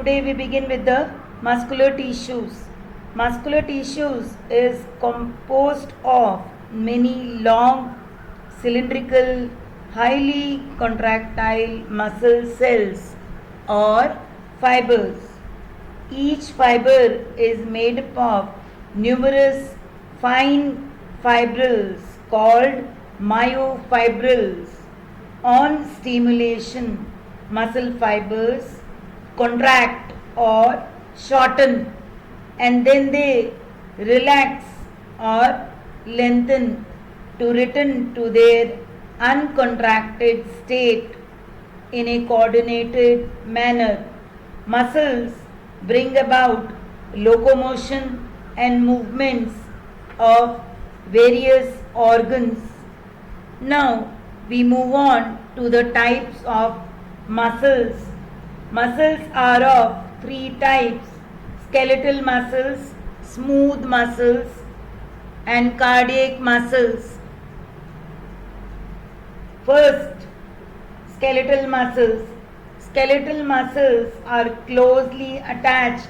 today we begin with the muscular tissues. Muscular tissues is composed of many long, cylindrical, highly contractile muscle cells or fibers. Each fiber is made up of numerous fine fibrils called myofibrils. On stimulation, muscle fibers contract or shorten and then they relax or lengthen to return to their uncontracted state in a coordinated manner. Muscles bring about locomotion and movements of various organs. Now we move on to the types of muscles. Muscles are of three types: skeletal muscles, smooth muscles, and cardiac muscles. First, skeletal muscles. Skeletal muscles are closely attached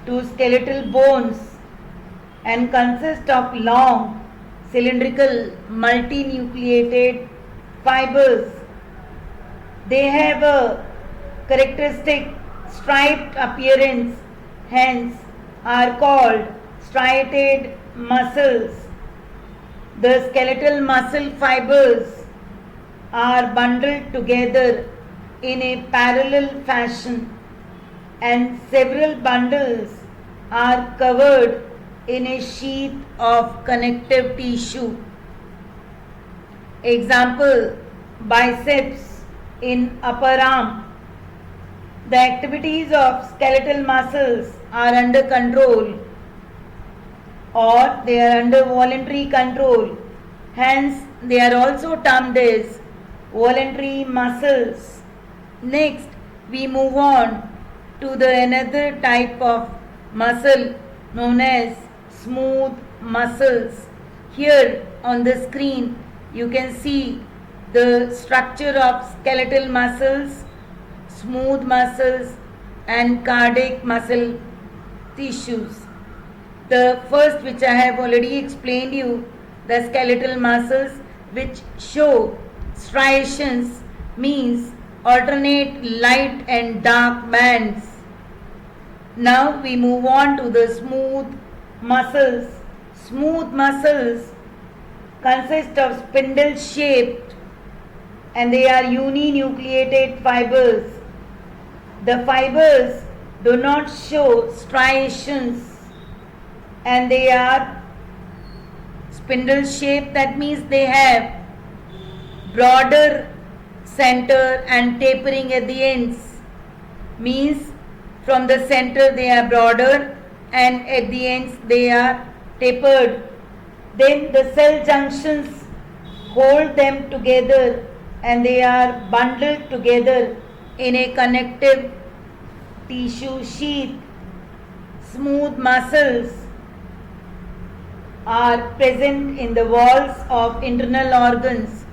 to skeletal bones and consist of long, cylindrical, multinucleated fibers. They have a characteristic striped appearance, hence are called striated muscles. The skeletal muscle fibers are bundled together in a parallel fashion and several bundles are covered in a sheath of connective tissue. Example, biceps in upper arm. The activities of skeletal muscles are under control or they are under voluntary control. Hence, they are also termed as voluntary muscles. Next, we move on to the another type of muscle known as smooth muscles. Here on the screen, you can see the structure of skeletal muscles, smooth muscles, and cardiac muscle tissues. The first, which I have already explained you, the skeletal muscles which show striations, means alternate light and dark bands. Now we move on to the smooth muscles. Smooth muscles consist of spindle shaped and they are uninucleated fibers. The fibers do not show striations and they are spindle shaped. That means they have broader center and tapering at the ends. Means from the center they are broader and at the ends they are tapered. Then the cell junctions hold them together and they are bundled together in a connective tissue sheath. Smooth muscles are present in the walls of internal organs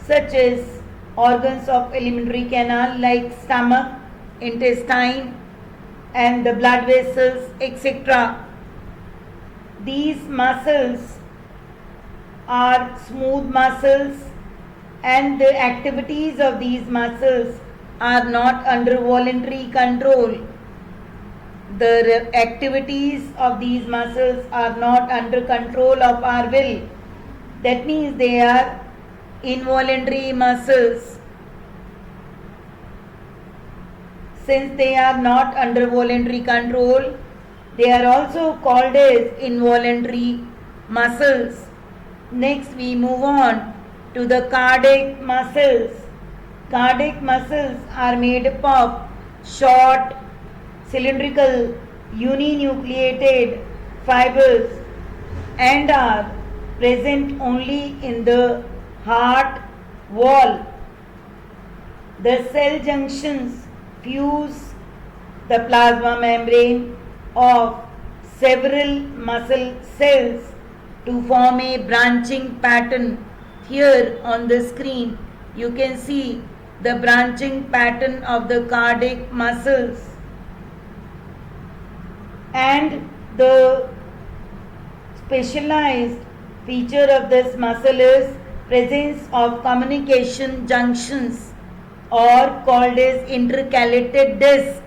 such as organs of alimentary canal like stomach, intestine and the blood vessels, etc. These muscles are smooth muscles and the activities of these muscles are not under voluntary control. The activities of these muscles are not under control of our will. That means they are involuntary muscles. Since they are not under voluntary control, they are also called as involuntary muscles. Next, we move on to the cardiac muscles. Cardiac muscles are made up of short, cylindrical, uninucleated fibers and are present only in the heart wall. The cell junctions fuse the plasma membrane of several muscle cells to form a branching pattern. Here on the screen you can see the branching pattern of the cardiac muscles. And the specialized feature of this muscle is presence of communication junctions, or called as intercalated disc.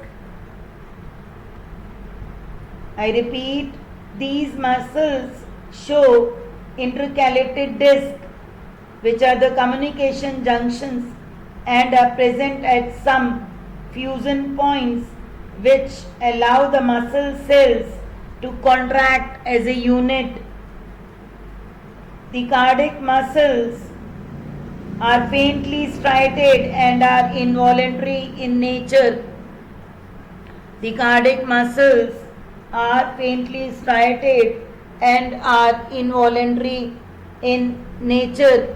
I repeat, these muscles show intercalated disc, which are the communication junctions and are present at some fusion points which allow the muscle cells to contract as a unit. The cardiac muscles are faintly striated and are involuntary in nature. The cardiac muscles are faintly striated and are involuntary in nature.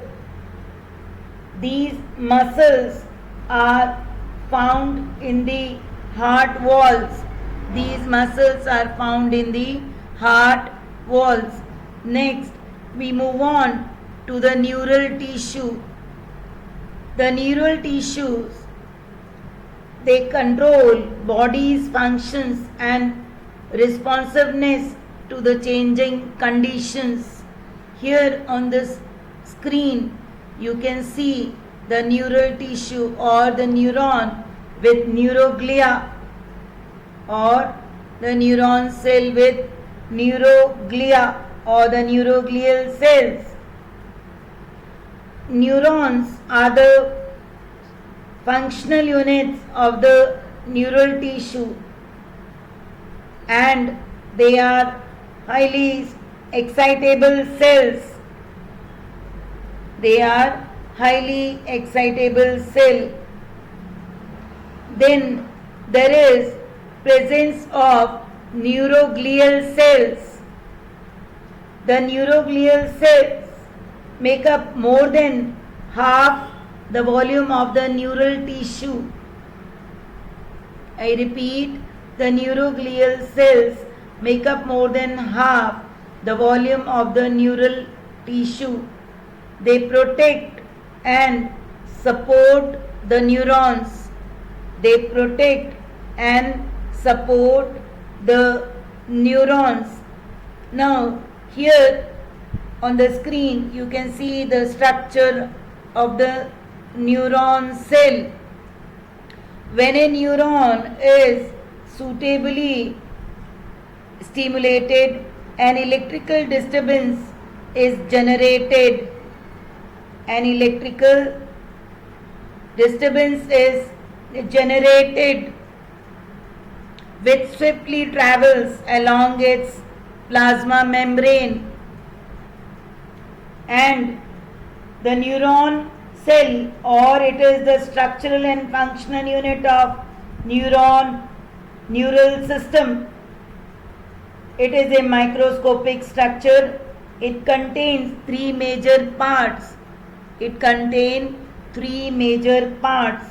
These muscles are found in the heart walls. These muscles are found in the heart walls. Next, we move on to the neural tissue. The neural tissues, they control body's functions and responsiveness to the changing conditions. Here on this screen, you can see the neural tissue or the neuron with neuroglia, or the neuron cell with neuroglia or the neuroglial cells. Neurons are the functional units of the neural tissue, and they are highly excitable cells. They are highly excitable cell. Then there is presence of neuroglial cells. The neuroglial cells make up more than half the volume of the neural tissue. I repeat, the neuroglial cells make up more than half the volume of the neural tissue. They protect and support the neurons. They protect and support the neurons. Now, here on the screen, you can see the structure of the neuron cell. When a neuron is suitably stimulated, an electrical disturbance is generated. An electrical disturbance is generated which swiftly travels along its plasma membrane, and the neuron cell, or it is the structural and functional unit of neural system. It is a microscopic structure. It contains three major parts. It contains three major parts.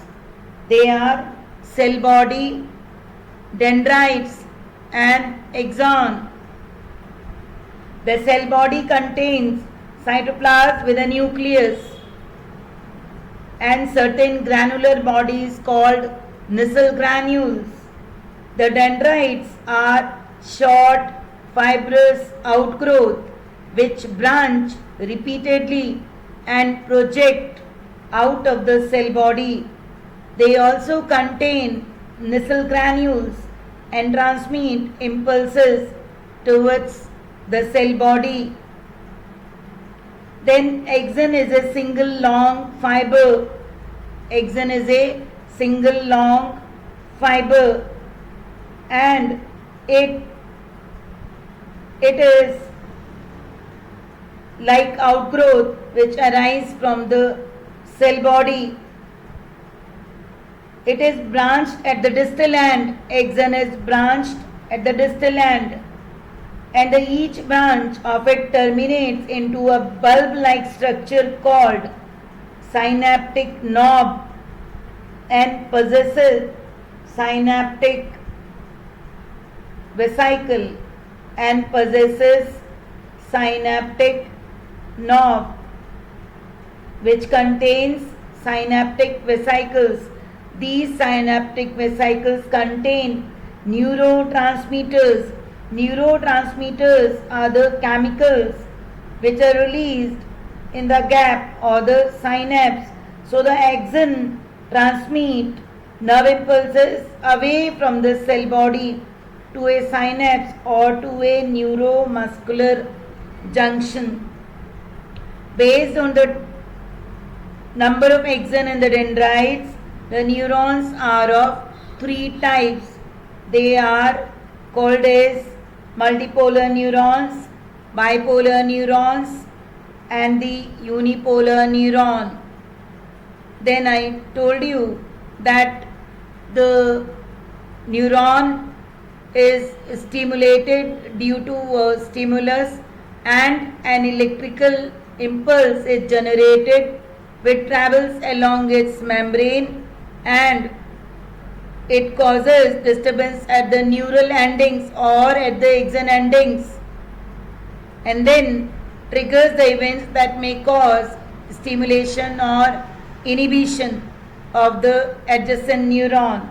They are cell body, dendrites, and axon. The cell body contains cytoplasm with a nucleus and certain granular bodies called Nissl granules. The dendrites are short, fibrous outgrowth which branch repeatedly and project out of the cell body. They also contain Nissl granules and transmit impulses towards the cell body. Then axon is a single long fiber. Axon is a single long fiber, and it is like outgrowth which arise from the cell body. It is branched at the distal end. Axon is branched at the distal end, and each branch of it terminates into a bulb-like structure called synaptic knob and possesses synaptic vesicle and possesses synaptic knob which contains synaptic vesicles. These synaptic vesicles contain neurotransmitters Neurotransmitters are the chemicals which are released in the gap or the synapse. So the axon transmit nerve impulses away from the cell body to a synapse or to a neuromuscular junction. Based on the number of axon in the dendrites, the neurons are of three types. They are called as multipolar neurons, bipolar neurons, and the unipolar neuron. Then I told you that the neuron is stimulated due to a stimulus and an electrical impulse is generated which travels along its membrane and it causes disturbance at the neural endings or at the axon endings and then triggers the events that may cause stimulation or inhibition of the adjacent neuron.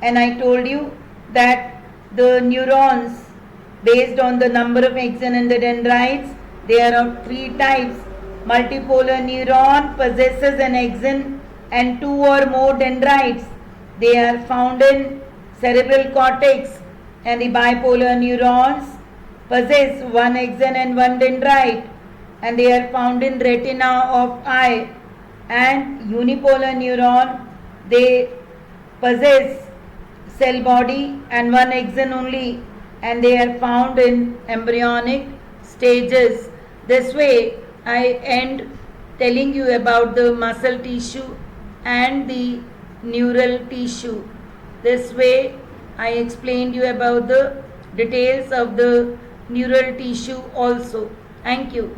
And I told you that the neurons, based on the number of axon in the dendrites, they are of three types. Multipolar neuron possesses an axon and two or more dendrites. They are found in cerebral cortex, and the bipolar neurons possess one axon and one dendrite, and they are found in retina of eye. And unipolar neuron, they possess cell body and one axon only, and they are found in embryonic stages. This way I end telling you about the muscle tissue and the neural tissue. This way I explained you about the details of the neural tissue also. Thank you.